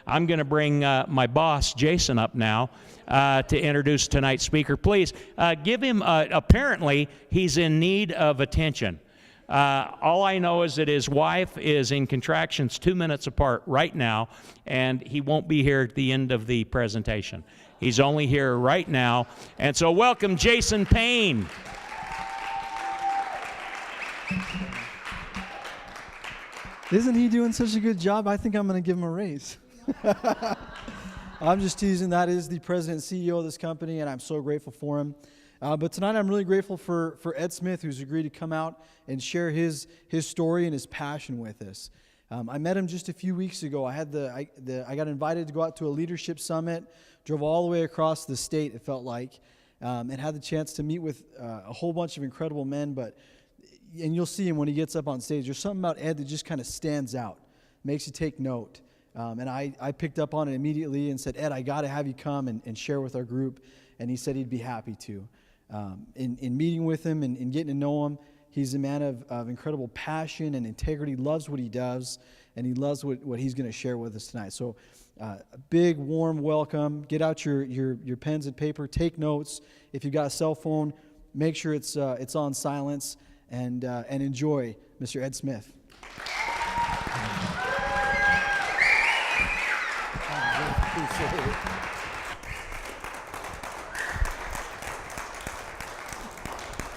I'm going to bring my boss, Jason, up now to introduce tonight's speaker. Please give him, apparently, he's in need of attention. All I know is that his wife is in contractions 2 minutes apart right now, and he won't be here at the end of the presentation. He's only here right now. And so welcome, Jason Payne. Isn't he doing such a good job? I think I'm going to give him a raise. I'm just teasing. That is the president and CEO of this company, and I'm so grateful for him. But tonight I'm really grateful for Ed Smith, who's agreed to come out and share his story and his passion with us. I met him just a few weeks ago. I got invited to go out to a leadership summit, drove all the way across the state, it felt like, and had the chance to meet with a whole bunch of incredible men. And you'll see him when he gets up on stage. There's something about Ed that just kind of stands out, makes you take note. And I picked up on it immediately and said, Ed, I got to have you come and share with our group. And he said he'd be happy to. In meeting with him and getting to know him, he's a man of incredible passion and integrity, loves what he does, and he loves what he's going to share with us tonight. So a big, warm welcome. Get out your pens and paper. Take notes. If you've got a cell phone, make sure it's on silence, and enjoy Mr. Ed Smith.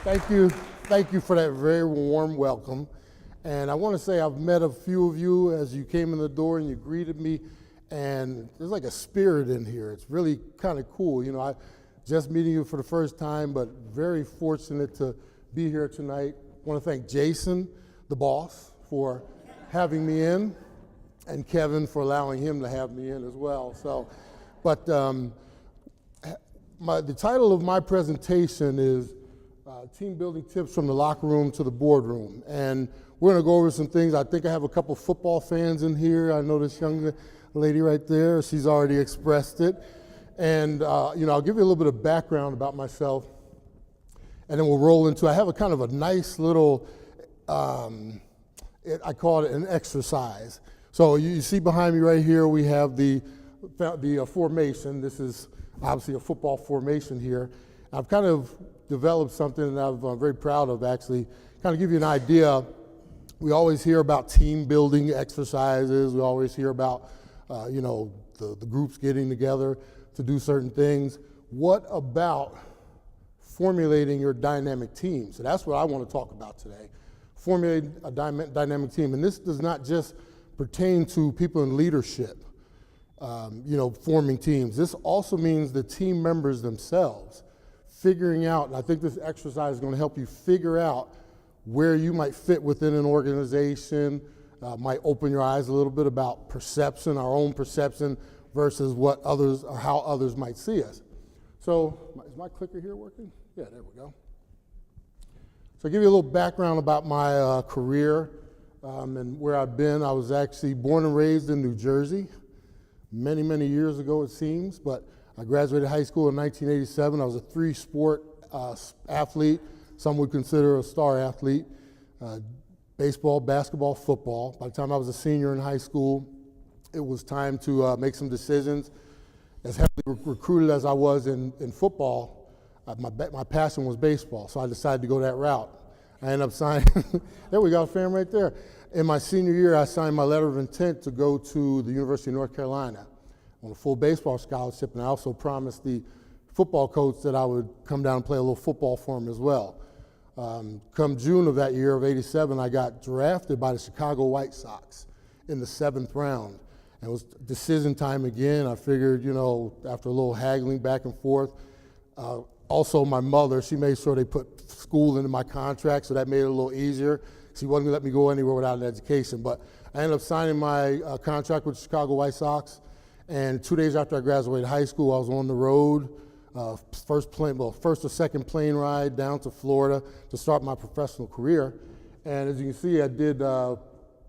Thank you for that very warm welcome. And I want to say I've met a few of you as you came in the door and you greeted me, and there's like a spirit in here. It's really kind of cool. You know, I just meeting you for the first time, but very fortunate to be here tonight. I want to thank Jason, the boss, for having me in, and Kevin for allowing him to have me in as well. So, but the title of my presentation is Team Building Tips from the Locker Room to the Boardroom. And we're going to go over some things. I think I have a couple football fans in here. I know this young lady right there. She's already expressed it. And, you know, I'll give you a little bit of background about myself, and then we'll roll into, I have a kind of a nice little, I call it an exercise. So you see behind me right here, we have the formation. This is obviously a football formation here. I've kind of developed something that I'm very proud of, actually. Kind of give you an idea. We always hear about team building exercises. We always hear about, you know, the groups getting together to do certain things. What about formulating your dynamic team? So that's what I want to talk about today. Formulating a dynamic team. And this does not just pertain to people in leadership, you know, forming teams. This also means the team members themselves. Figuring out, and I think this exercise is going to help you figure out where you might fit within an organization, might open your eyes a little bit about perception, our own perception, versus what others, or how others might see us. So, is my clicker here working? Yeah, there we go. So I'll give you a little background about my career and where I've been. I was actually born and raised in New Jersey, many, many years ago it seems, but I graduated high school in 1987. I was a three-sport athlete. Some would consider a star athlete. Baseball, basketball, football. By the time I was a senior in high school, it was time to make some decisions. As heavily recruited as I was in football, my passion was baseball, so I decided to go that route. I ended up signing, there we go, fam, right there. In my senior year, I signed my letter of intent to go to the University of North Carolina on a full baseball scholarship, and I also promised the football coach that I would come down and play a little football for him as well. Come June of that year of '87, I got drafted by the Chicago White Sox in the 7th round. And it was decision time again. I figured, you know, after a little haggling back and forth, also my mother, she made sure they put school into my contract, so that made it a little easier. She wasn't gonna let me go anywhere without an education, but I ended up signing my contract with the Chicago White Sox. And 2 days after I graduated high school, I was on the road, first or second plane ride down to Florida to start my professional career. And as you can see, I did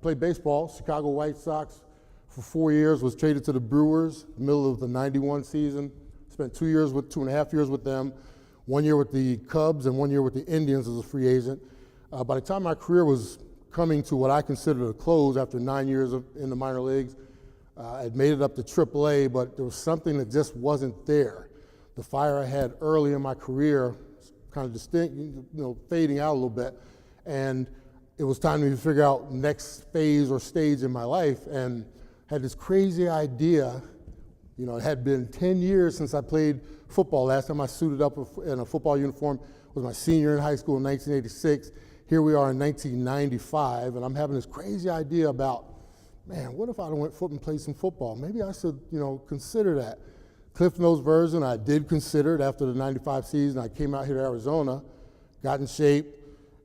play baseball, Chicago White Sox for 4 years, was traded to the Brewers, middle of the '91 season, spent 2.5 years with them, 1 year with the Cubs and 1 year with the Indians as a free agent. By the time my career was coming to what I considered a close after 9 years in the minor leagues, I'd made it up to AAA, but there was something that just wasn't there. The fire I had early in my career was kind of distinct, fading out a little bit, and it was time to figure out next phase or stage in my life, and had this crazy idea. It had been 10 years since I played football. Last time I suited up in a football uniform was my senior in high school in 1986. Here we are in 1995, and I'm having this crazy idea about, man, what if I went foot and played some football? Maybe I should, consider that. Cliff Notes version, I did consider it after the 95 season. I came out here to Arizona, got in shape,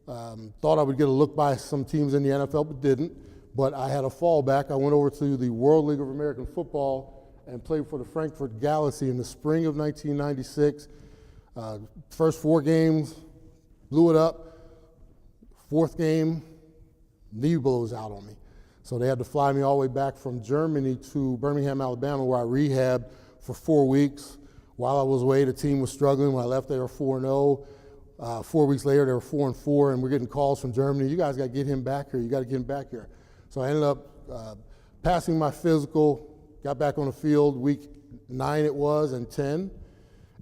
thought I would get a look by some teams in the NFL, but didn't. But I had a fallback. I went over to the World League of American Football and played for the Frankfurt Galaxy in the spring of 1996. First 4 games, blew it up. 4th game, knee blows out on me. So they had to fly me all the way back from Germany to Birmingham, Alabama, where I rehabbed for 4 weeks. While I was away, the team was struggling. When I left, they were 4-0. 4 weeks later, they were 4-4, and we're getting calls from Germany. You guys got to get him back here. You got to get him back here. So I ended up passing my physical, got back on the field, week 9 it was, and 10,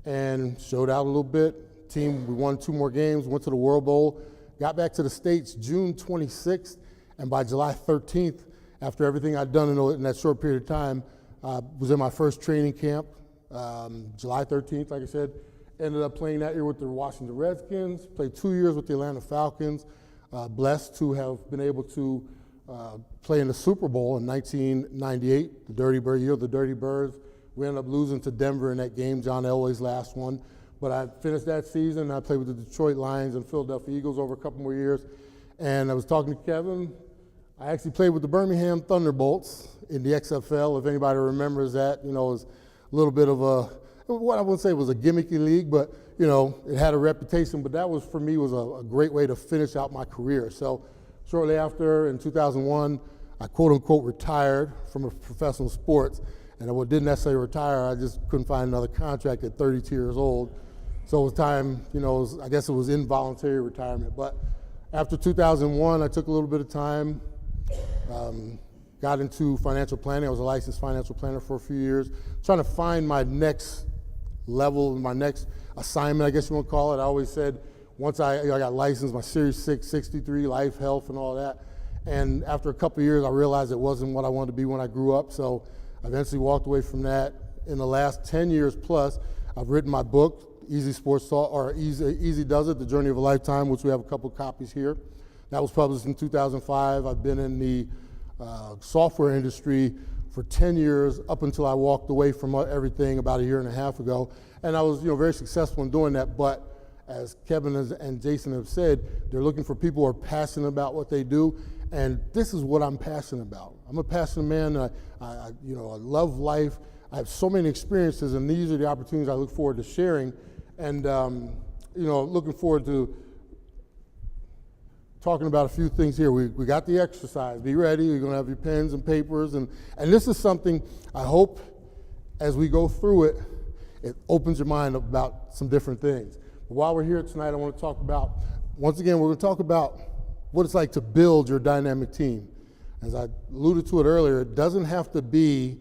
and showed out a little bit. Team, we won 2 more games, went to the World Bowl, got back to the States June 26th, and by July 13th, after everything I'd done in that short period of time, was in my first training camp. July 13th, like I said, ended up playing that year with the Washington Redskins, played 2 years with the Atlanta Falcons, blessed to have been able to play in the Super Bowl in 1998, the Dirty Bird year, the Dirty Birds. We ended up losing to Denver in that game, John Elway's last one. But I finished that season. I played with the Detroit Lions and Philadelphia Eagles over a couple more years. And I was talking to Kevin. I actually played with the Birmingham Thunderbolts in the XFL. If anybody remembers that, it was a little bit of what I would say was a gimmicky league, but it had a reputation. But that was, for me, was a great way to finish out my career. So shortly after, in 2001, I quote unquote retired from professional sports. And I didn't necessarily retire. I just couldn't find another contract at 32 years old. So it was time, I guess it was involuntary retirement. But after 2001, I took a little bit of time, got into financial planning. I was a licensed financial planner for a few years, trying to find my next level, my next assignment, I guess you want to call it. I always said, once I got licensed, my Series 6, 63, life, health, and all that. And after a couple of years, I realized it wasn't what I wanted to be when I grew up. So I eventually walked away from that. In the last 10 years plus, I've written my book, Easy Sports Talk, or Easy Does It, The Journey of a Lifetime, which we have a couple copies here. That was published in 2005. I've been in the software industry for 10 years, up until I walked away from everything about a year and a half ago. And I was very successful in doing that, but as Kevin and Jason have said, they're looking for people who are passionate about what they do, and this is what I'm passionate about. I'm a passionate man. I love life. I have so many experiences, and these are the opportunities I look forward to sharing. And looking forward to talking about a few things here. We got the exercise. Be ready. You're going to have your pens and papers, and this is something I hope as we go through it, it opens your mind about some different things. But while we're here tonight, I want to talk about, once again, we're going to talk about what it's like to build your dynamic team. As I alluded to it earlier, it doesn't have to be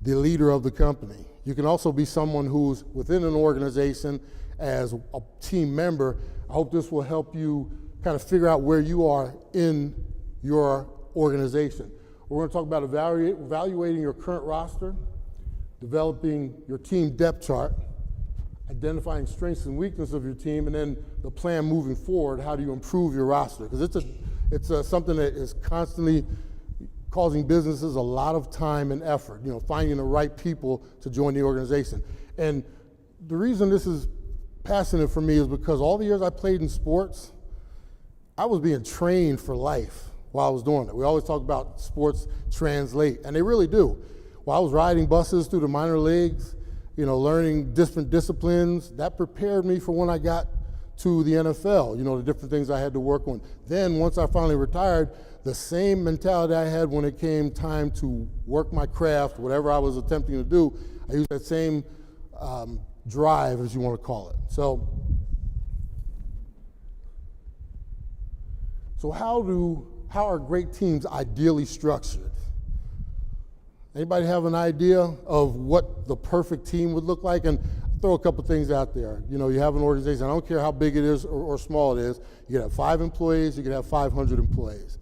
the leader of the company. You can also be someone who's within an organization as a team member. I hope this will help you kind of figure out where you are in your organization. We're going to talk about evaluating your current roster, developing your team depth chart, identifying strengths and weaknesses of your team, and then the plan moving forward. How do you improve your roster? Because it's something that is constantly causing businesses a lot of time and effort, finding the right people to join the organization. And the reason this is passionate for me is because all the years I played in sports, I was being trained for life while I was doing it. We always talk about sports translate, and they really do. While I was riding buses through the minor leagues, learning different disciplines, that prepared me for when I got to the NFL, the different things I had to work on. Then once I finally retired, the same mentality I had when it came time to work my craft, whatever I was attempting to do, I used that same drive, as you want to call it. So how are great teams ideally structured? Anybody have an idea of what the perfect team would look like? And throw a couple things out there. You know, you have an organization, I don't care how big it is or small it is, you can have 5 employees, you can have 500 employees.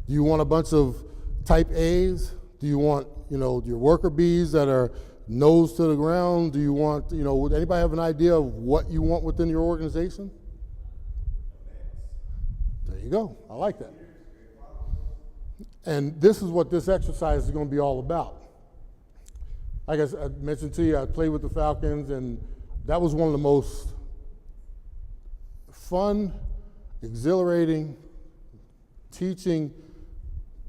Do you want a bunch of type A's? Do you want, you know, your worker bees that are nose to the ground? Do you want, you know, would anybody have an idea of what you want within your organization? There you go, I like that. And this is what this exercise is going to be all about. Like I mentioned to you, I played with the Falcons, and that was one of the most fun, exhilarating, teaching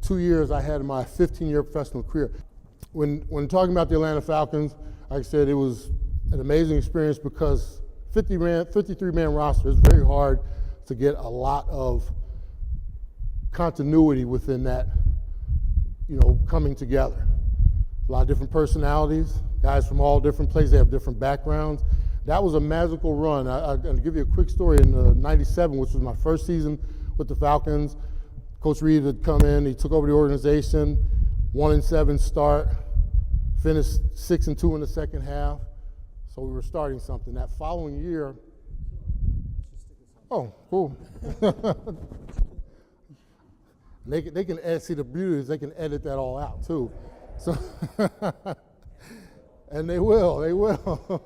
2 years I had in my 15-year professional career. When talking about the Atlanta Falcons, like I said, it was an amazing experience because 53-man roster is very hard to get a lot of continuity within that, you know, coming together. A lot of different personalities, guys from all different places, they have different backgrounds. That was a magical run. I'll give you a quick story. In '97, which was my first season with the Falcons, Coach Reed had come in, he took over the organization, 1-7 start, finished 6-2 in the second half. So we were starting something. That following year, oh, cool. They can edit, see the beauty is they can edit that all out too. So, and they will.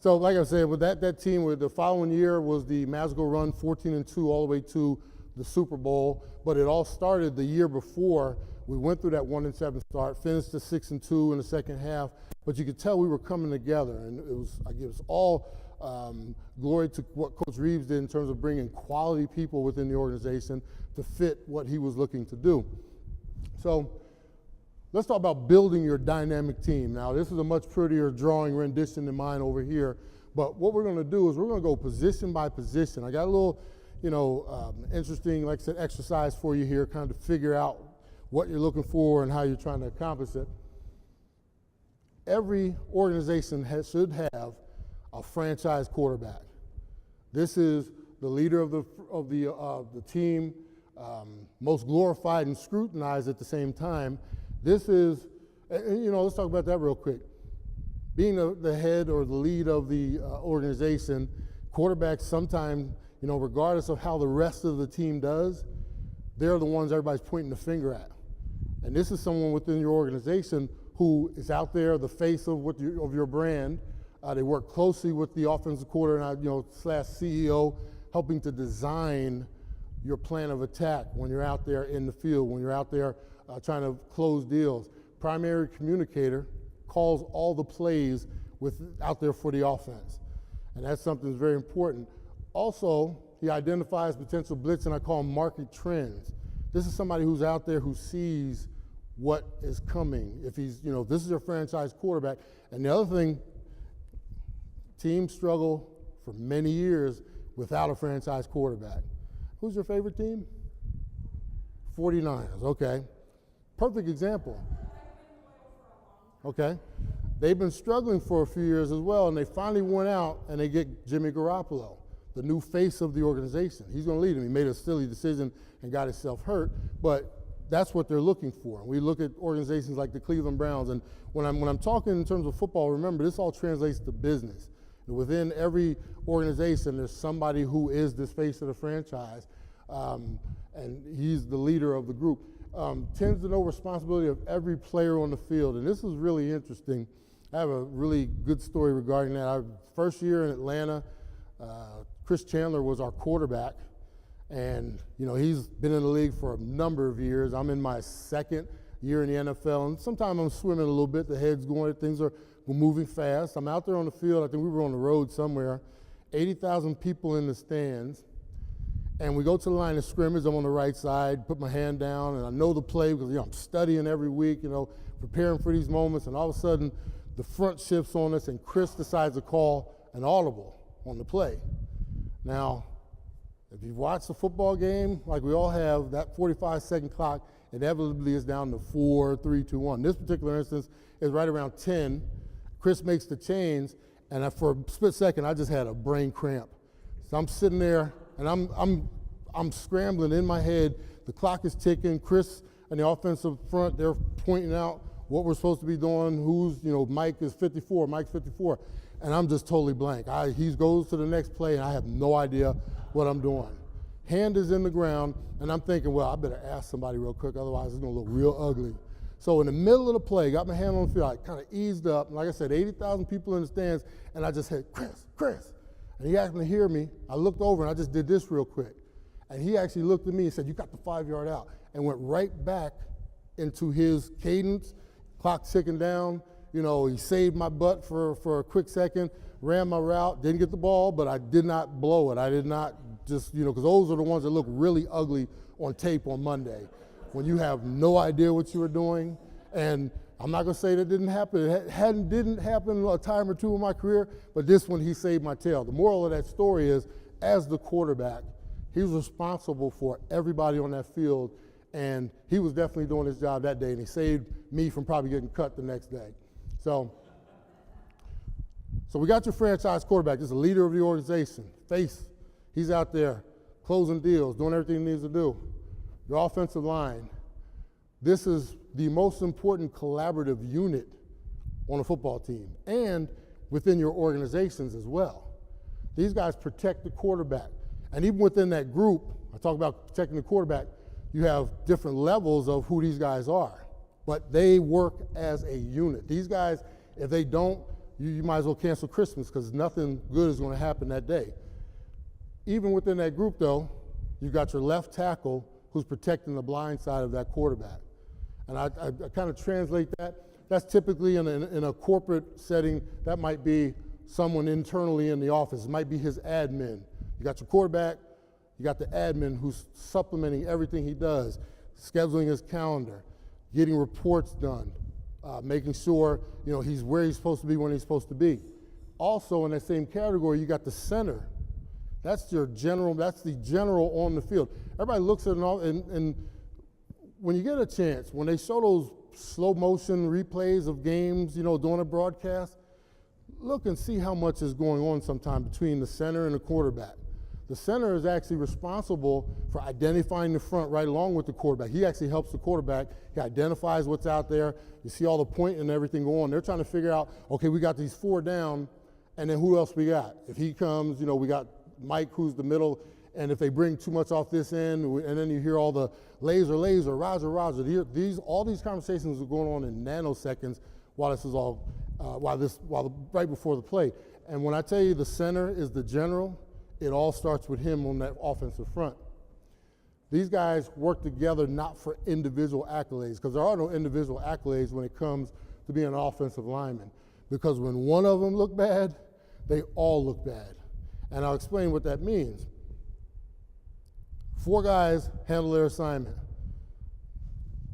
So like I said, with that team, with the following year was the magical run, 14-2 all the way to the Super Bowl. But it all started the year before. We went through that 1-7 start, finished the 6-2 in the second half. But you could tell we were coming together, and I give us all glory to what Coach Reeves did in terms of bringing quality people within the organization to fit what he was looking to do. So let's talk about building your dynamic team. Now, this is a much prettier drawing rendition than mine over here, but what we're going to do is we're going to go position by position. I got a little, you know, interesting, like I said, exercise for you here, kind of to figure out what you're looking for and how you're trying to accomplish it. Every organization should have a franchise quarterback. This is the leader of the team, most glorified and scrutinized at the same time. This is, you know, let's talk about that real quick. Being the head or the lead of the organization, quarterbacks sometimes, you know, regardless of how the rest of the team does, they're the ones everybody's pointing the finger at. And this is someone within your organization who is out there, the face of your brand. They work closely with the offensive coordinator, you know, / CEO, helping to design your plan of attack when you're out there in the field, when you're out there trying to close deals. Primary communicator calls all the plays out there for the offense. And that's something that's very important. Also, he identifies potential blitz, and I call them market trends. This is somebody who's out there who sees what is coming. If he's, you know, this is your franchise quarterback. And the other thing, teams struggle for many years without a franchise quarterback. Who's your favorite team? 49ers, okay. Perfect example. Okay. They've been struggling for a few years as well, and they finally went out and they get Jimmy Garoppolo, the new face of the organization. He's going to lead them. He made a silly decision and got himself hurt, but that's what they're looking for. We look at organizations like the Cleveland Browns, and when I'm talking in terms of football, remember, this all translates to business. Within every organization, there's somebody who is this face of the franchise, and he's the leader of the group. Tends to know responsibility of every player on the field, and this is really interesting. I have a really good story regarding that. Our first year in Atlanta, Chris Chandler was our quarterback, and you know he's been in the league for a number of years. I'm in my second year in the NFL, and sometimes I'm swimming a little bit. The head's going, things are moving fast. I'm out there on the field. I think we were on the road somewhere. 80,000 people in the stands. And we go to the line of scrimmage. I'm on the right side, put my hand down, and I know the play because, you know, I'm studying every week, you know, preparing for these moments. And all of a sudden, the front shifts on us, and Chris decides to call an audible on the play. Now, if you've watched a football game, like we all have, that 45-second clock inevitably is down to 4, 3, 2, 1. This particular instance is right around 10. Chris makes the change, and for a split second, I just had a brain cramp. So I'm sitting there, and I'm scrambling in my head. The clock is ticking. Chris and the offensive front, they're pointing out what we're supposed to be doing, who's, Mike is 54, Mike's 54, and I'm just totally blank. He goes to the next play, and I have no idea what I'm doing. Hand is in the ground, and I'm thinking, well, I better ask somebody real quick, otherwise it's going to look real ugly. So in the middle of the play, got my hand on the field, I kind of eased up, and like I said, 80,000 people in the stands, and I just said, Chris. And he asked me to hear me. I looked over, and I just did this real quick. And he actually looked at me and said, you got the 5-yard out, and went right back into his cadence, clock ticking down. He saved my butt for a quick second, ran my route, didn't get the ball, but I did not blow it. I did not just, because those are the ones that look really ugly on tape on Monday, when you have no idea what you were doing. And I'm not going to say that didn't happen. It didn't happen a time or two in my career, but this one, he saved my tail. The moral of that story is, as the quarterback, he was responsible for everybody on that field, and he was definitely doing his job that day, and he saved me from probably getting cut the next day. So we got your franchise quarterback. This is the leader of the organization. Face, he's out there closing deals, doing everything he needs to do. Your offensive line, this is the most important collaborative unit on a football team and within your organizations as well. These guys protect the quarterback. And even within that group, I talk about protecting the quarterback, you have different levels of who these guys are. But they work as a unit. These guys, if they don't, you might as well cancel Christmas, because nothing good is going to happen that day. Even within that group, though, you've got your left tackle who's protecting the blind side of that quarterback. And I kind of translate that. That's typically in a corporate setting. That might be someone internally in the office. It might be his admin. You got your quarterback, you got the admin who's supplementing everything he does, scheduling his calendar, getting reports done, making sure he's where he's supposed to be when he's supposed to be. Also in that same category, you got the center. That's your general. That's the general on the field. Everybody looks at it and when you get a chance, when they show those slow motion replays of games, during a broadcast, look and see how much is going on sometime between the center and the quarterback. The center is actually responsible for identifying the front right along with the quarterback. He actually helps the quarterback. He identifies what's out there. You see all the pointing and everything going on. They're trying to figure out, okay, we got these 4 down, and then who else we got? If he comes, we got Mike, who's the middle, and if they bring too much off this end, and then you hear all the laser, Roger. All these conversations are going on in nanoseconds while this is all, right before the play. And when I tell you the center is the general, it all starts with him on that offensive front. These guys work together not for individual accolades, because there are no individual accolades when it comes to being an offensive lineman. Because when one of them look bad, they all look bad. And I'll explain what that means. 4 guys handle their assignment.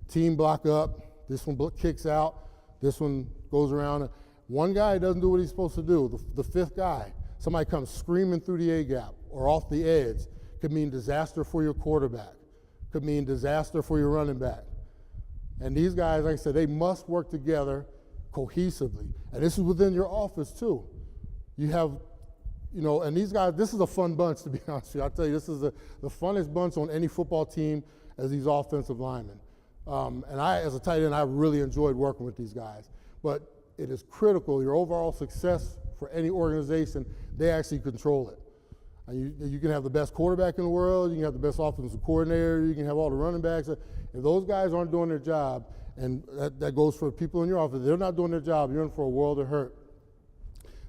Team block up, this one kicks out, this one goes around. One guy doesn't do what he's supposed to do. The 5th guy, somebody comes screaming through the A-gap or off the edge. Could mean disaster for your quarterback. Could mean disaster for your running back. And these guys, like I said, they must work together cohesively. And this is within your office too. You have, and these guys, this is a fun bunch, to be honest with you. I'll tell you, this is the funnest bunch on any football team as these offensive linemen. And I, as a tight end, I really enjoyed working with these guys. But it is critical, your overall success for any organization, they actually control it. And you can have the best quarterback in the world, you can have the best offensive coordinator, you can have all the running backs. If those guys aren't doing their job, and that goes for people in your office, they're not doing their job, you're in for a world of hurt.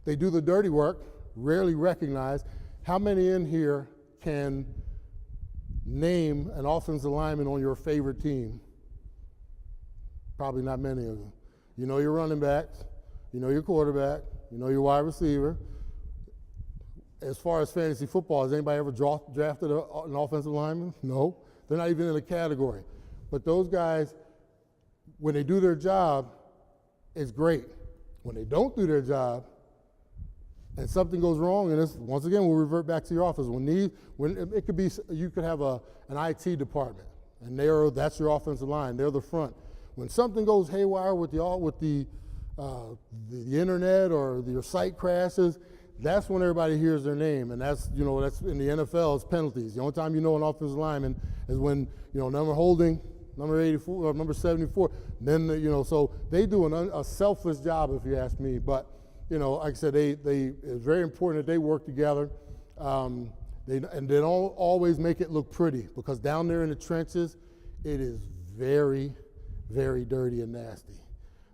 They do the dirty work, rarely recognized. How many in here can name an offensive lineman on your favorite team? Probably not many of them. You know your running backs, you know your quarterback, you know your wide receiver. As far as fantasy football, has anybody ever drafted an offensive lineman? No. They're not even in the category. But those guys, when they do their job, it's great. When they don't do their job, and something goes wrong, and this, once again, we'll revert back to your office. When it could be, you could have an IT department, and that's your offensive line. They're the front. When something goes haywire with the internet or your site crashes, that's when everybody hears their name, and that's in the NFL, it's penalties. The only time you know an offensive lineman is when, number holding, number 84, number 74. Then, so they do a selfless job, if you ask me. But, like I said, it's very important that they work together. They don't always make it look pretty, because down there in the trenches, it is very, very dirty and nasty.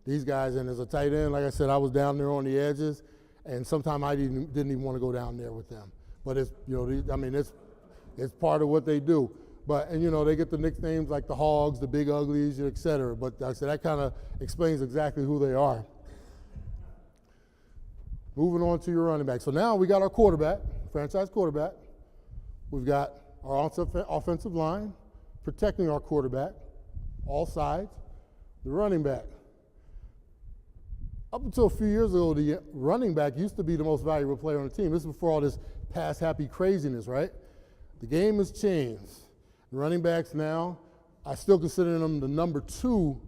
These guys, and as a tight end, like I said, I was down there on the edges, and sometimes I didn't even want to go down there with them. But it's, it's part of what they do. But, they get the nicknames like the Hogs, the Big Uglies, et cetera. But like I said, that kind of explains exactly who they are. Moving on to your running back. So now we got our quarterback, franchise quarterback. We've got our offensive line protecting our quarterback, all sides. The running back. Up until a few years ago, the running back used to be the most valuable player on the team. This is before all this pass-happy craziness, right? The game has changed. The running backs now, I still consider them the number 2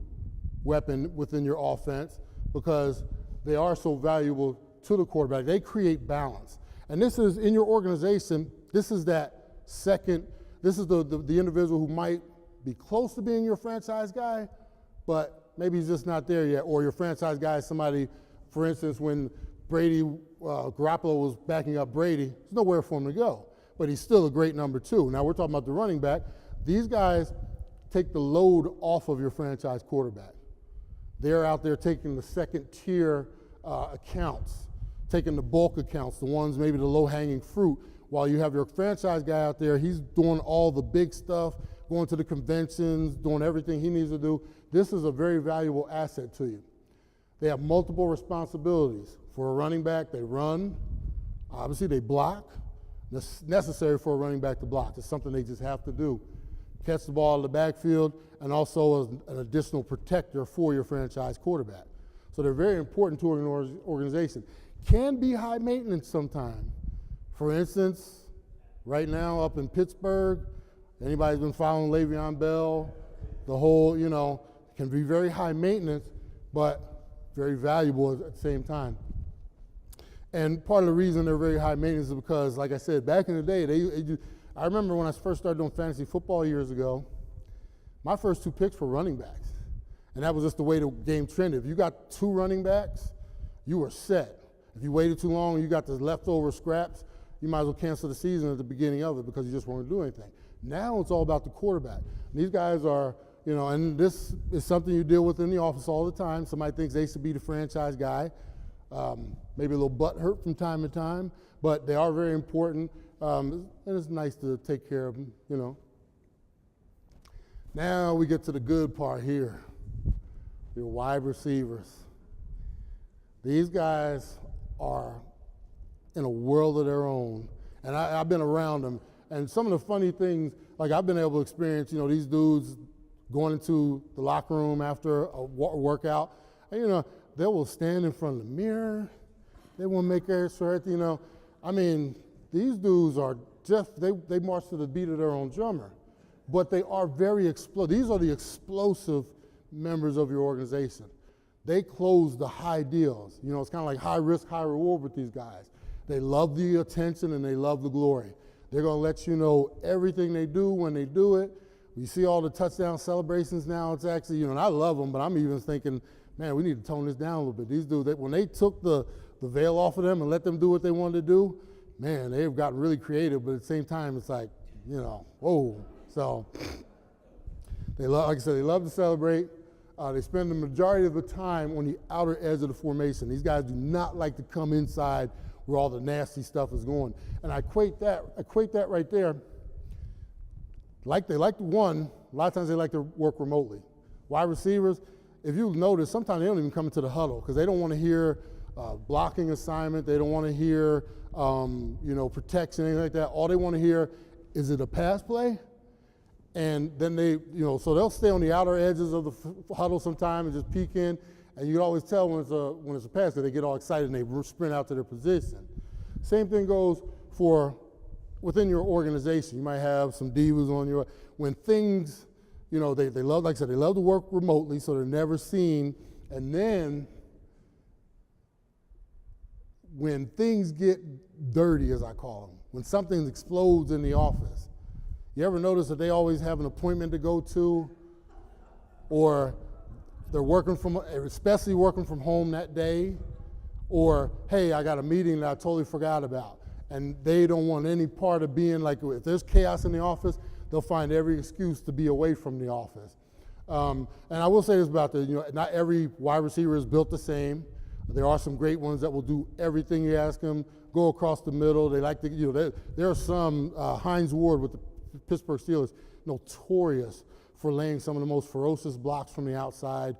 weapon within your offense, because they are so valuable to the quarterback. They create balance. And this is, in your organization, this is that second, this is the individual who might be close to being your franchise guy, but maybe he's just not there yet. Or your franchise guy is somebody, for instance, when Garoppolo was backing up Brady, there's nowhere for him to go. But he's still a great number 2. Now we're talking about the running back. These guys take the load off of your franchise quarterback. They're out there taking the second tier accounts, taking the bulk accounts, the ones maybe the low-hanging fruit, while you have your franchise guy out there, he's doing all the big stuff, going to the conventions, doing everything he needs to do. This is a very valuable asset to you. They have multiple responsibilities. For a running back, they run. Obviously, they block. It's necessary for a running back to block. It's something they just have to do. Catch the ball in the backfield, and also as an additional protector for your franchise quarterback. So they're very important to an organization. Can be high maintenance sometimes. For instance, right now up in Pittsburgh, anybody's been following Le'Veon Bell, the whole, can be very high maintenance, but very valuable at the same time. And part of the reason they're very high maintenance is because, like I said, back in the day, I remember when I first started doing fantasy football years ago, my first 2 picks were running backs. And that was just the way the game trended. If you got 2 running backs, you were set. If you waited too long and you got the leftover scraps, you might as well cancel the season at the beginning of it because you just weren't doing anything. Now it's all about the quarterback. And these guys are, and this is something you deal with in the office all the time. Somebody thinks they should be the franchise guy. Maybe a little butt hurt from time to time, but they are very important, and it's nice to take care of them, Now we get to the good part here, your wide receivers. These guys are in a world of their own, and I've been around them, and some of the funny things, like I've been able to experience, these dudes going into the locker room after a workout, and, they will stand in front of the mirror. They will make their shirt, these dudes are just, they march to the beat of their own drummer. But they are very explosive. These are the explosive members of your organization. They close the high deals. It's kind of like high risk, high reward with these guys. They love the attention and they love the glory. They're going to let you know everything they do when they do it. You see all the touchdown celebrations now. It's actually, and I love them, but I'm even thinking, man, we need to tone this down a little bit. These dudes, when they took the veil off of them and let them do what they wanted to do, man, they've gotten really creative, but at the same time, it's like, whoa. So they love, like I said, they love to celebrate. They spend the majority of the time on the outer edge of the formation. These guys do not like to come inside where all the nasty stuff is going. And I equate that right there. They like to one, a lot of times they like to work remotely. Wide receivers, if you notice, sometimes they don't even come into the huddle because they don't want to hear blocking assignment. They don't want to hear, protection, anything like that. All they want to hear is it a pass play? And then they, so they'll stay on the outer edges of the huddle sometime and just peek in. And you can always tell when it's a pass because they get all excited and they sprint out to their position. Same thing goes for within your organization. You might have some divas on your, when things, they love, like I said, they love to work remotely, so they're never seen. And then when things get dirty, as I call them, when something explodes in the office, you ever notice that they always have an appointment to go to or they're especially working from home that day, or, hey, I got a meeting that I totally forgot about. And they don't want any part of being like, if there's chaos in the office, they'll find every excuse to be away from the office. And I will say this about not every wide receiver is built the same. There are some great ones that will do everything you ask them, go across the middle. They like to, there are some, Hines Ward with the Pittsburgh Steelers, notorious for laying some of the most ferocious blocks from the outside.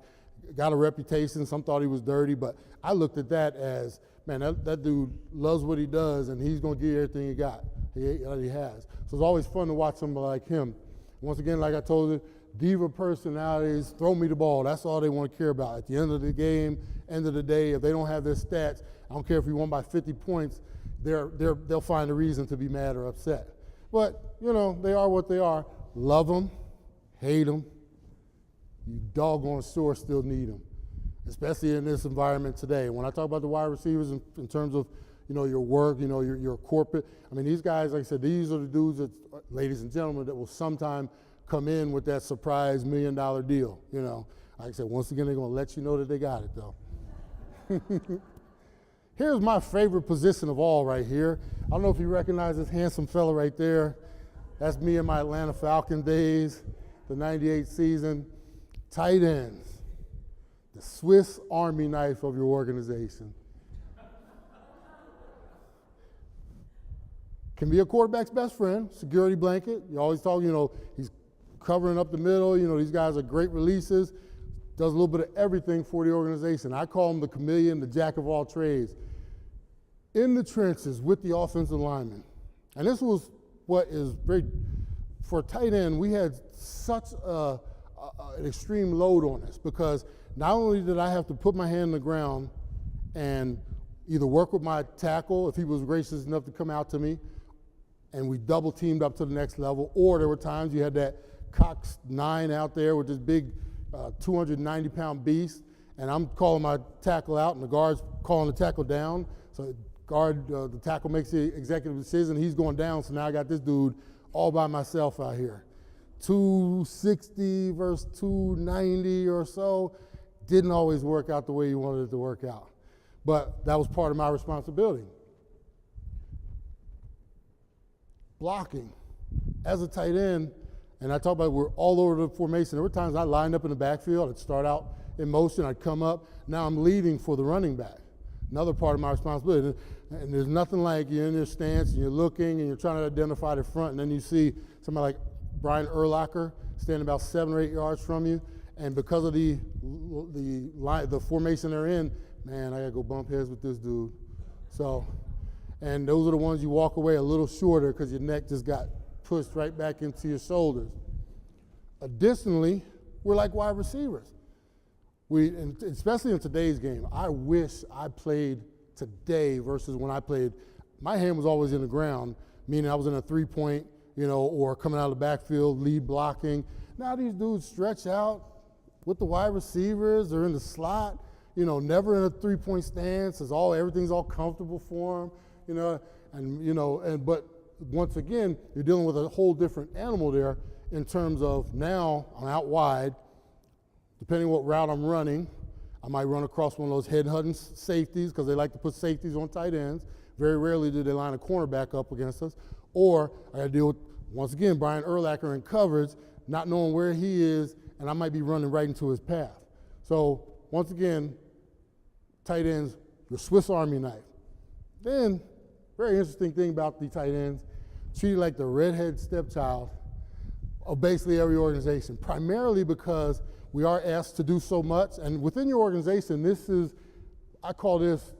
Got a reputation. Some thought he was dirty, but I looked at that as, man, that dude loves what he does, and he's going to give you everything he got. He has. So it's always fun to watch somebody like him. Once again, like I told you, diva personalities, throw me the ball. That's all they want to care about. At the end of the game, end of the day, if they don't have their stats, I don't care if you won by 50 points, they'll find a reason to be mad or upset. But, they are what they are. Love them, hate them. You doggone sure still need them, especially in this environment today. When I talk about the wide receivers in terms of, your work, your corporate, I mean, these guys, like I said, these are the dudes that, ladies and gentlemen, that will sometime come in with that surprise $1 million deal, Like I said, once again, they're going to let you know that they got it, though. Here's my favorite position of all right here. I don't know if you recognize this handsome fella right there. That's me in my Atlanta Falcons days, the '98 season. Tight ends, the Swiss Army knife of your organization. Can be a quarterback's best friend, security blanket. You always talk, he's covering up the middle. These guys are great releases. Does a little bit of everything for the organization. I call him the chameleon, the jack of all trades. In the trenches with the offensive linemen. And this was what is for a tight end, we had such an extreme load on us, because not only did I have to put my hand in the ground and either work with my tackle, if he was gracious enough to come out to me, and we double teamed up to the next level, or there were times you had that Cox 9 out there with this big 290-pound beast, and I'm calling my tackle out, and the guard's calling the tackle down. So the tackle makes the executive decision, he's going down, so now I got this dude all by myself out here. 260 versus 290 or so didn't always work out the way you wanted it to work out. But that was part of my responsibility. Blocking. As a tight end, and I talk about we're all over the formation. There were times I lined up in the backfield. I'd start out in motion. I'd come up. Now I'm leading for the running back. Another part of my responsibility. And there's nothing like you're in your stance and you're looking and you're trying to identify the front, and then you see somebody like Brian Urlacher standing about 7 or 8 yards from you. And because of the formation they're in, man, I got to go bump heads with this dude. So, and those are the ones you walk away a little shorter because your neck just got pushed right back into your shoulders. Additionally, we're like wide receivers. And especially in today's game, I wish I played today versus when I played. My hand was always in the ground, meaning I was in a 3-point, or coming out of the backfield, lead blocking. Now these dudes stretch out with the wide receivers. They're in the slot, never in a 3-point stance. Everything's all comfortable for them, but once again, you're dealing with a whole different animal there in terms of now I'm out wide. Depending what route I'm running, I might run across one of those head-hunting safeties because they like to put safeties on tight ends. Very rarely do they line a cornerback up against us. Or I got to deal with, once again, Brian Urlacher in coverage, not knowing where he is, and I might be running right into his path. So once again, tight ends, the Swiss Army knife. Then, very interesting thing about the tight ends, treated like the redhead stepchild of basically every organization, primarily because we are asked to do so much. And within your organization, I call this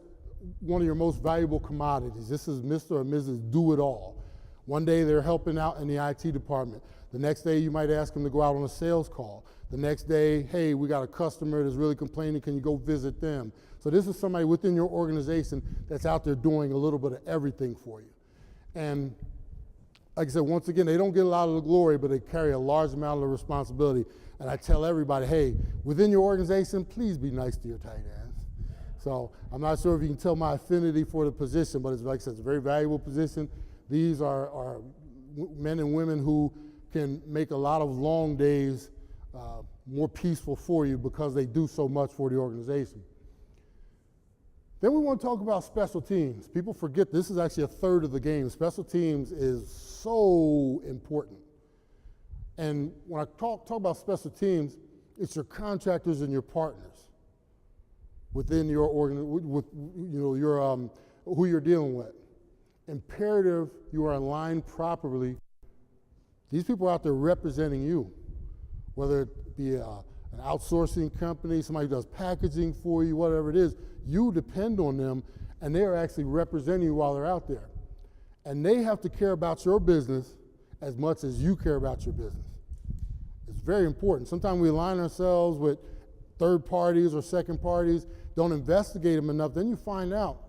one of your most valuable commodities. This is Mr. or Mrs. Do-It-All. One day they're helping out in the IT department. The next day you might ask them to go out on a sales call. The next day, hey, we got a customer that's really complaining, can you go visit them? So this is somebody within your organization that's out there doing a little bit of everything for you. And like I said, once again, they don't get a lot of the glory, but they carry a large amount of the responsibility. And I tell everybody, hey, within your organization, please be nice to your tight ends. So I'm not sure if you can tell my affinity for the position, but it's like I said, it's a very valuable position. These are men and women who can make a lot of long days more peaceful for you because they do so much for the organization. Then we want to talk about special teams. People forget this is actually a third of the game. Special teams is so important. And when I talk about special teams, it's your contractors and your partners within your who you're dealing with. Imperative you are aligned properly. These people are out there representing you, whether it be an outsourcing company, somebody who does packaging for you, whatever it is. You depend on them, and they are actually representing you while they're out there. And they have to care about your business as much as you care about your business. It's very important. Sometimes we align ourselves with third parties or second parties, don't investigate them enough, then you find out,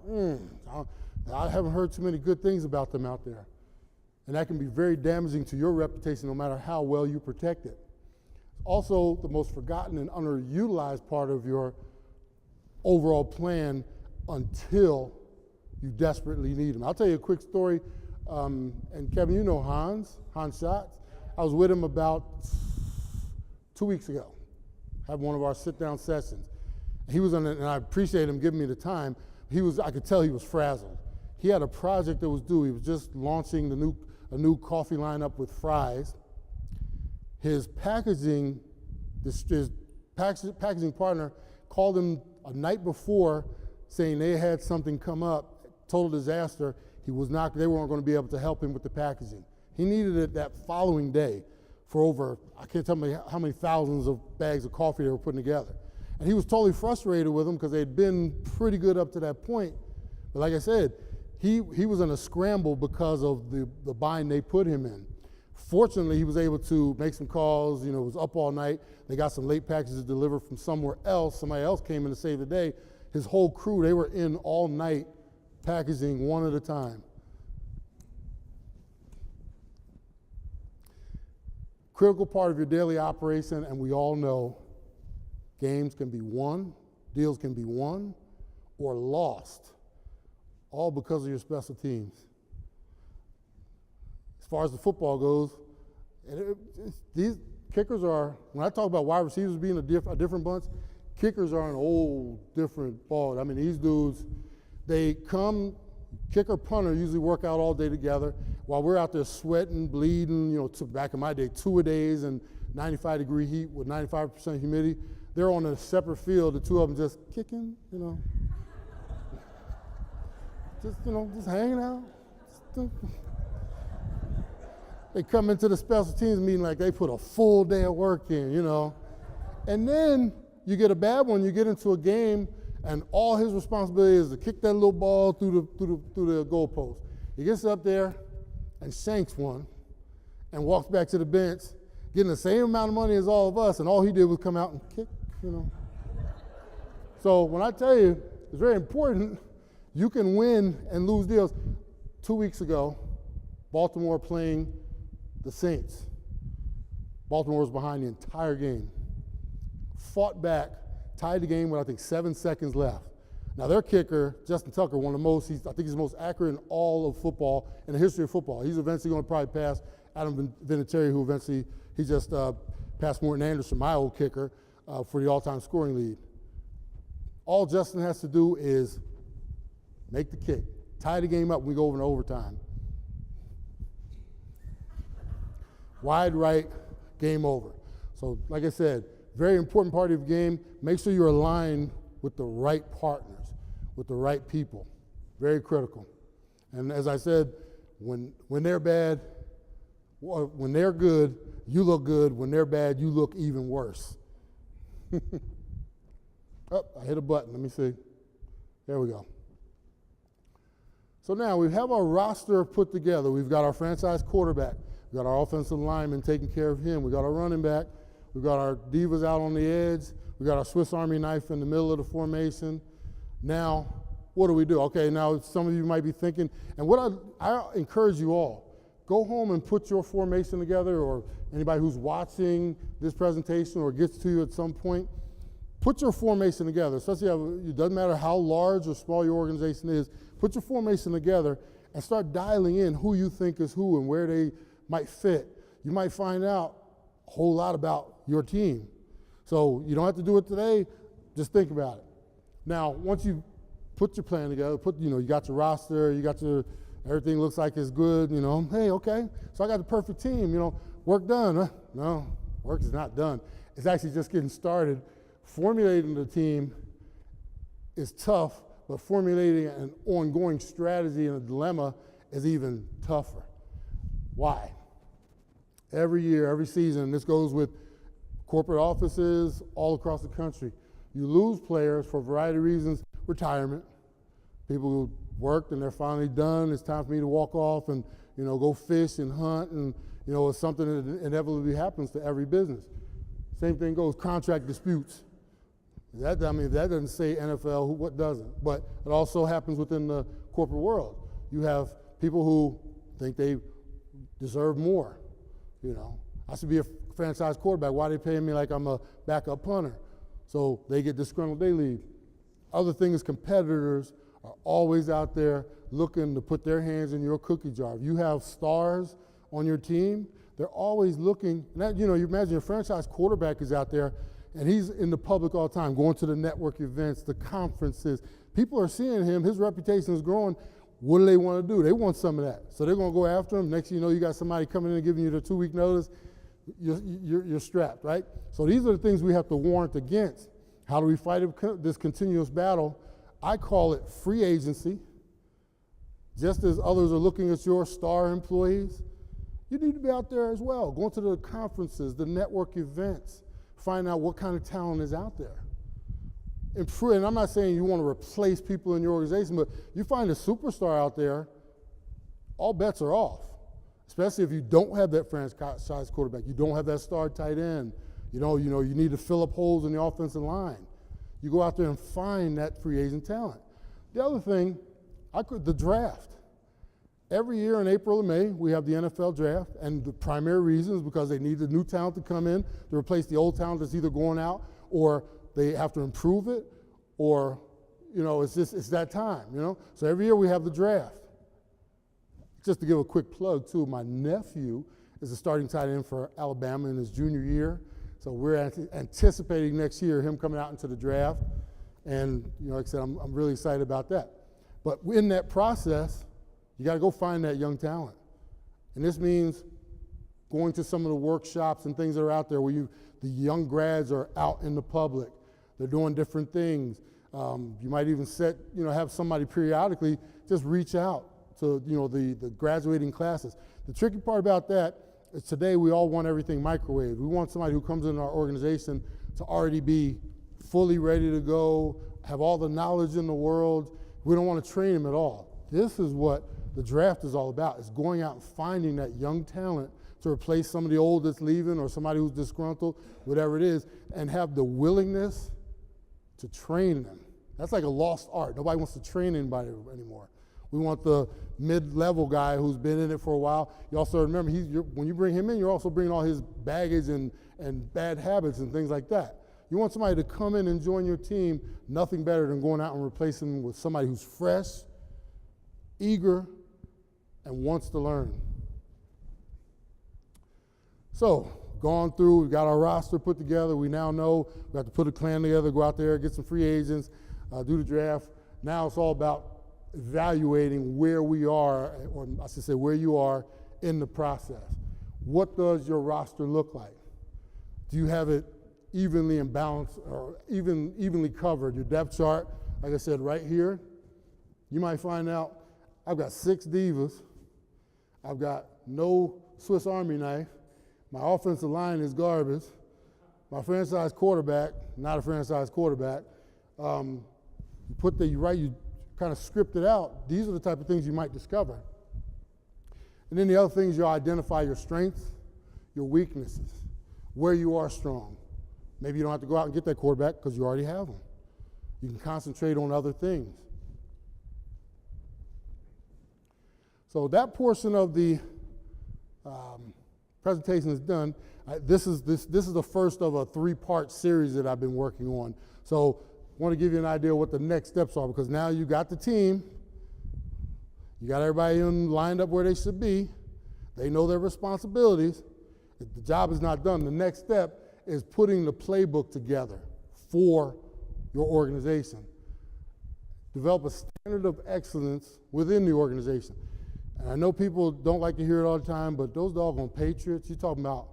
I haven't heard too many good things about them out there. And that can be very damaging to your reputation no matter how well you protect it. Also, the most forgotten and underutilized part of your overall plan until you desperately need them. I'll tell you a quick story, and Kevin, you know Hans Schatz. I was with him about 2 weeks ago, had one of our sit-down sessions. He was on it, and I appreciate him giving me the time. I could tell he was frazzled. He had a project that was due. He was just launching a new coffee lineup with fries. His packaging partner called him a night before saying they had something come up, total disaster. They weren't going to be able to help him with the packaging. He needed it that following day for over, I can't tell you how many thousands of bags of coffee they were putting together. And he was totally frustrated with them because they'd been pretty good up to that point. But like I said, he was in a scramble because of the bind they put him in. Fortunately, he was able to make some calls, was up all night. They got some late packages delivered from somewhere else. Somebody else came in to save the day. His whole crew, they were in all night packaging one at a time. Critical part of your daily operation, and we all know games can be won, deals can be won or lost, all because of your special teams. As far as the football goes, these kickers are, when I talk about wide receivers being a different bunch, kickers are an whole different ball. I mean, these dudes, they come, kicker, punter usually work out all day together while we're out there sweating, bleeding, back in my day, 2-a-days and 95-degree heat with 95% humidity. They're on a separate field, the two of them just kicking, just hanging out. They come into the special teams meeting like they put a full day of work in, And then you get a bad one, you get into a game, and all his responsibility is to kick that little ball through the goalpost. He gets up there and shanks one and walks back to the bench, getting the same amount of money as all of us, and all he did was come out and kick, So when I tell you, it's very important, you can win and lose deals. 2 weeks ago, Baltimore playing the Saints. Baltimore was behind the entire game. Fought back, tied the game with, I think, 7 seconds left. Now, their kicker, Justin Tucker, one of the most, I think he's the most accurate in all of football, in the history of football. He's eventually going to probably pass Adam Vinatieri, who eventually, he just passed Morton Anderson, my old kicker, for the all-time scoring lead. All Justin has to do is make the kick, tie the game up when we go over to overtime. Wide right, game over. So, like I said, very important part of the game. Make sure you're aligned with the right partners, with the right people. Very critical. And as I said, when they're bad, when they're good, you look good. When they're bad, you look even worse. Oh, I hit a button. Let me see. There we go. So now we have our roster put together. We've got our franchise quarterback. We've got our offensive lineman taking care of him. We've got our running back. We've got our divas out on the edge. We've got our Swiss Army knife in the middle of the formation. Now, what do? Okay, now some of you might be thinking, and what I encourage you all, go home and put your formation together, or anybody who's watching this presentation or gets to you at some point, put your formation together. Especially, it doesn't matter how large or small your organization is, put your formation together and start dialing in who you think is who and where they might fit. You might find out a whole lot about your team. So you don't have to do it today, just think about it. Now, once you put your plan together, you got your roster, everything looks like it's good, hey, okay, so I got the perfect team, work done, huh? No, work is not done. It's actually just getting started. Formulating the team is tough, but formulating an ongoing strategy and a dilemma is even tougher. Why? Every year, every season, this goes with corporate offices all across the country. You lose players for a variety of reasons. Retirement. People who worked and they're finally done. It's time for me to walk off and go fish and hunt, and it's something that inevitably happens to every business. Same thing goes contract disputes. That doesn't say NFL. What doesn't? But it also happens within the corporate world. You have people who think they deserve more. I should be a franchise quarterback. Why are they paying me like I'm a backup punter? So they get disgruntled, they leave. Other thing is competitors are always out there looking to put their hands in your cookie jar. If you have stars on your team, they're always looking. You imagine your franchise quarterback is out there, and he's in the public all the time, going to the network events, the conferences. People are seeing him. His reputation is growing. What do they want to do? They want some of that. So they're going to go after him. Next thing you know, you got somebody coming in and giving you the 2-week notice. You're strapped, right? So these are the things we have to warrant against. How do we fight this continuous battle? I call it free agency. Just as others are looking at your star employees, you need to be out there as well, going to the conferences, the network events, find out what kind of talent is out there. And I'm not saying you want to replace people in your organization, but you find a superstar out there, all bets are off. Especially if you don't have that franchise quarterback, you don't have that star tight end. You need to fill up holes in the offensive line. You go out there and find that free agent talent. The other thing, the draft. Every year in April and May, we have the NFL draft, and the primary reason is because they need the new talent to come in to replace the old talent that's either going out, or they have to improve it, or it's that time. So every year we have the draft. Just to give a quick plug too, my nephew is a starting tight end for Alabama in his junior year. So we're anticipating next year him coming out into the draft. And like I said, I'm really excited about that. But in that process, you got to go find that young talent. And this means going to some of the workshops and things that are out there where the young grads are out in the public. They're doing different things. You might even have somebody periodically just reach out to the graduating classes. The tricky part about that is today we all want everything microwaved. We want somebody who comes into our organization to already be fully ready to go, have all the knowledge in the world. We don't want to train them at all. This is what the draft is all about. It's going out and finding that young talent to replace some of the old that's leaving or somebody who's disgruntled, whatever it is, and have the willingness to train them. That's like a lost art. Nobody wants to train anybody anymore. We want the mid-level guy who's been in it for a while. You also remember, when you bring him in, you're also bringing all his baggage and bad habits and things like that. You want somebody to come in and join your team, nothing better than going out and replacing them with somebody who's fresh, eager, and wants to learn. So, gone through, we've got our roster put together. We now know we have to put a plan together, go out there, get some free agents, do the draft. Now it's all about evaluating where we are, or I should say where you are in the process. What does your roster look like? Do you have it evenly and balanced, or evenly covered? Your depth chart, like I said, right here, you might find out I've got 6 divas. I've got no Swiss Army knife. My offensive line is garbage. My franchise quarterback, not a franchise quarterback. You kind of script it out. These are the type of things you might discover. And then the other things, you'll identify your strengths, your weaknesses, where you are strong. Maybe you don't have to go out and get that quarterback because you already have them. You can concentrate on other things. So that portion of the presentation is done. This is the first of a 3-part series that I've been working on. So I want to give you an idea of what the next steps are, because now you got the team, you got everybody lined up where they should be, they know their responsibilities. The job is not done. The next step is putting the playbook together for your organization. Develop a standard of excellence within the organization. And I know people don't like to hear it all the time, but those doggone Patriots, you're talking about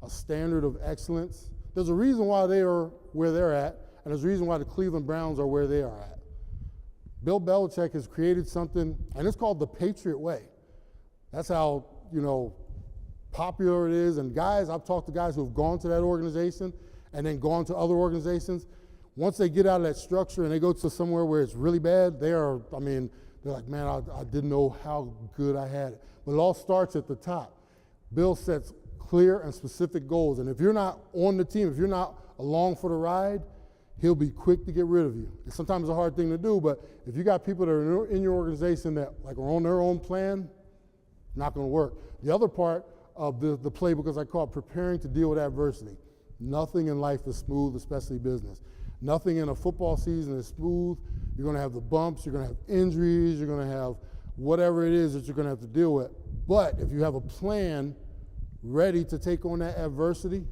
a standard of excellence. There's a reason why they are where they're at, and there's a reason why the Cleveland Browns are where they are at. Bill Belichick has created something, and it's called the Patriot Way. That's how, popular it is. And guys, I've talked to guys who have gone to that organization and then gone to other organizations. Once they get out of that structure and they go to somewhere where it's really bad, they're like, man, I didn't know how good I had it. But it all starts at the top. Bill sets clear and specific goals. And if you're not on the team, if you're not along for the ride, he'll be quick to get rid of you. And sometimes it's a hard thing to do, but if you got people that are in your organization that are on their own plan, not going to work. The other part of the playbook, as I call it, preparing to deal with adversity. Nothing in life is smooth, especially business. Nothing in a football season is smooth. You're going to have the bumps, you're going to have injuries, you're going to have whatever it is that you're going to have to deal with. But if you have a plan ready to take on that adversity,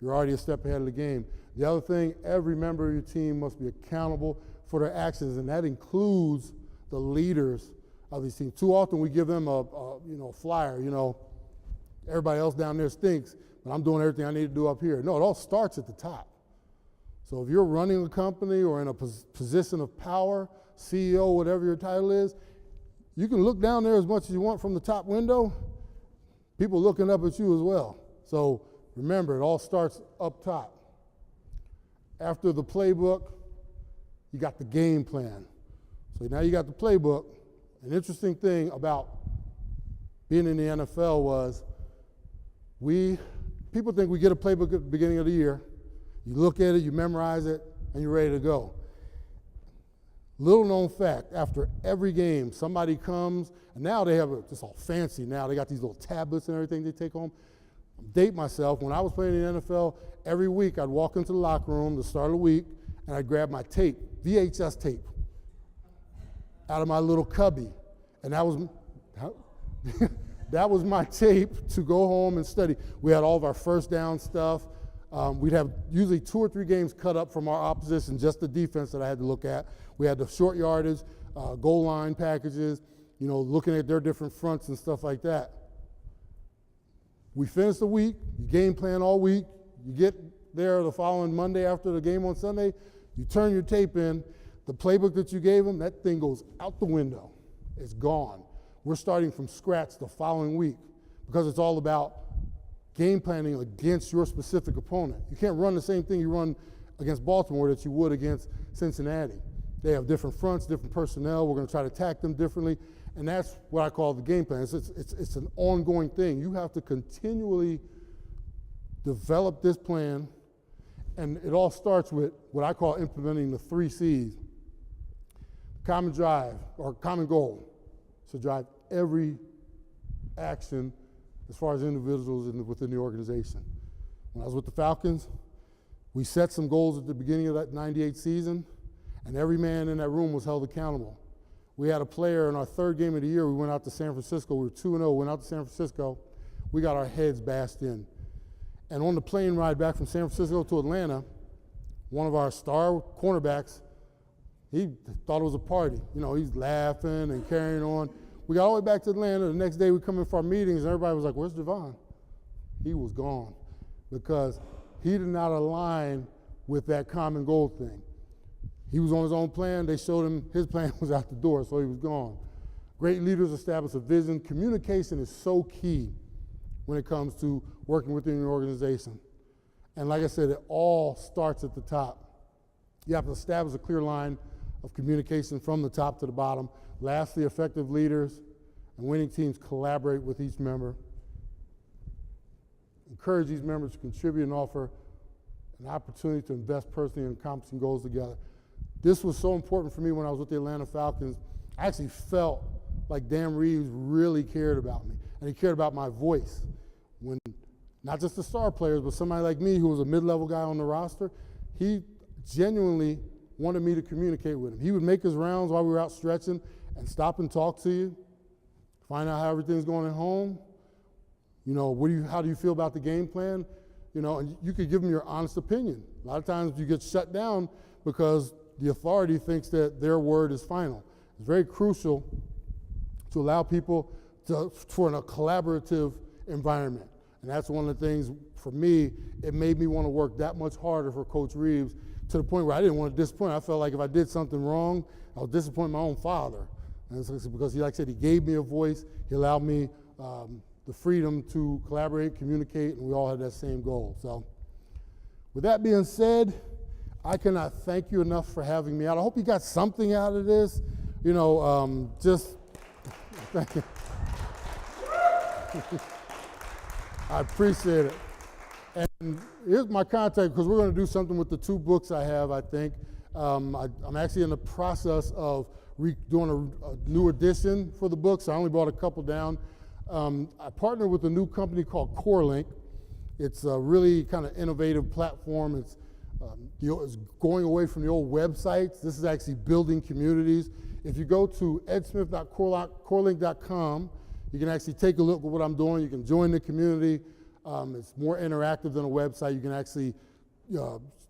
you're already a step ahead of the game. The other thing, every member of your team must be accountable for their actions, and that includes the leaders of these teams. Too often we give them a flyer, everybody else down there stinks, but I'm doing everything I need to do up here. No, it all starts at the top. So if you're running a company or in a position of power, CEO, whatever your title is, you can look down there as much as you want from the top window. People looking up at you as well. So remember, it all starts up top. After the playbook, you got the game plan. So now you got the playbook. An interesting thing about being in the NFL was people think we get a playbook at the beginning of the year. You look at it, you memorize it, and you're ready to go. Little known fact, after every game, somebody comes, and now they have it's all fancy now. They got these little tablets and everything they take home. Date myself, when I was playing in the NFL, every week I'd walk into the locker room to start of the week, and I'd grab my tape, VHS tape, out of my little cubby. And that was my tape to go home and study. We had all of our first down stuff. We'd have usually 2 or 3 games cut up from our opposition, just the defense that I had to look at. We had the short yardage, goal line packages, looking at their different fronts and stuff like that. We finished the week, you game plan all week, you get there the following Monday after the game on Sunday, you turn your tape in, the playbook that you gave them, that thing goes out the window. It's gone. We're starting from scratch the following week because it's all about game planning against your specific opponent. You can't run the same thing you run against Baltimore that you would against Cincinnati. They have different fronts, different personnel. We're going to try to attack them differently, and that's what I call the game plan. It's an ongoing thing. You have to continually develop this plan, and it all starts with what I call implementing the 3 C's. Common drive, or common goal, to drive every action as far as individuals within the organization. When I was with the Falcons, we set some goals at the beginning of that 98 season, and every man in that room was held accountable. We had a player in our 3rd game of the year, we went out to San Francisco, we were 2-0, went out to San Francisco, we got our heads bashed in. And on the plane ride back from San Francisco to Atlanta, one of our star cornerbacks, he thought it was a party. He's laughing and carrying on. We got all the way back to Atlanta. The next day we come in for our meetings, and everybody was like, "Where's Devon?" He was gone because he did not align with that common goal thing. He was on his own plan. They showed him his plan was out the door, so he was gone. Great leaders establish a vision. Communication is so key when it comes to working within your organization. And like I said, it all starts at the top. You have to establish a clear line of communication from the top to the bottom. Lastly, effective leaders and winning teams collaborate with each member. Encourage these members to contribute and offer an opportunity to invest personally in accomplishing goals together. This was so important for me when I was with the Atlanta Falcons. I actually felt like Dan Reeves really cared about me, and he cared about my voice. When not just the star players, but somebody like me who was a mid-level guy on the roster, he genuinely wanted me to communicate with him. He would make his rounds while we were out stretching and stop and talk to you, find out how everything's going at home. How do you feel about the game plan? you know, and you could give them your honest opinion. A lot of times you get shut down because the authority thinks that their word is final. It's very crucial to allow people for a collaborative environment. And that's one of the things, for me, it made me want to work that much harder for Coach Reeves, to the point where I didn't want to disappoint. I felt like if I did something wrong, I would disappoint my own father. And it's because, like I said, he gave me a voice. He allowed me the freedom to collaborate, communicate, and we all had that same goal. So with that being said, I cannot thank you enough for having me out. I hope you got something out of this. You know, just thank you. I appreciate it. And here's my contact, because we're going to do something with the 2 books I have, I think. I'm actually in the process of doing a new edition for the books. I only brought a couple down. I partnered with a new company called CoreLink. It's a really kind of innovative platform. It's going away from the old websites. This is actually building communities. If you go to edsmith.corelink.com, you can actually take a look at what I'm doing. You can join the community. It's more interactive than a website. You can actually,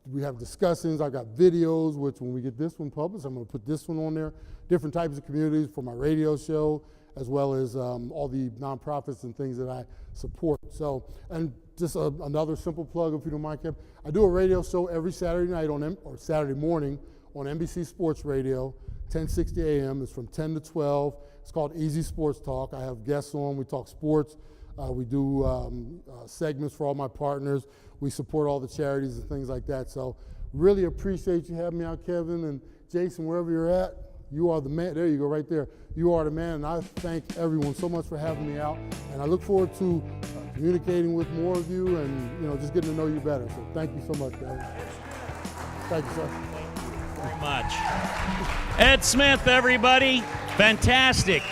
we have discussions. I've got videos, which when we get this one published, I'm going to put this one on there. Different types of communities for my radio show, as well as all the nonprofits and things that I support. So, and just another simple plug, if you don't mind, Kev. I do a radio show every Saturday night or Saturday morning on NBC Sports Radio, 1060 AM. It's from 10 to 12. It's called Easy Sports Talk. I have guests on. We talk sports. We do segments for all my partners. We support all the charities and things like that. So really appreciate you having me out, Kevin. And Jason, wherever you're at, you are the man. There you go, right there. You are the man. And I thank everyone so much for having me out. And I look forward to communicating with more of you and, you know, just getting to know you better. So thank you so much, guys. Thank you, sir. Very much. Ed Smith, everybody. Fantastic.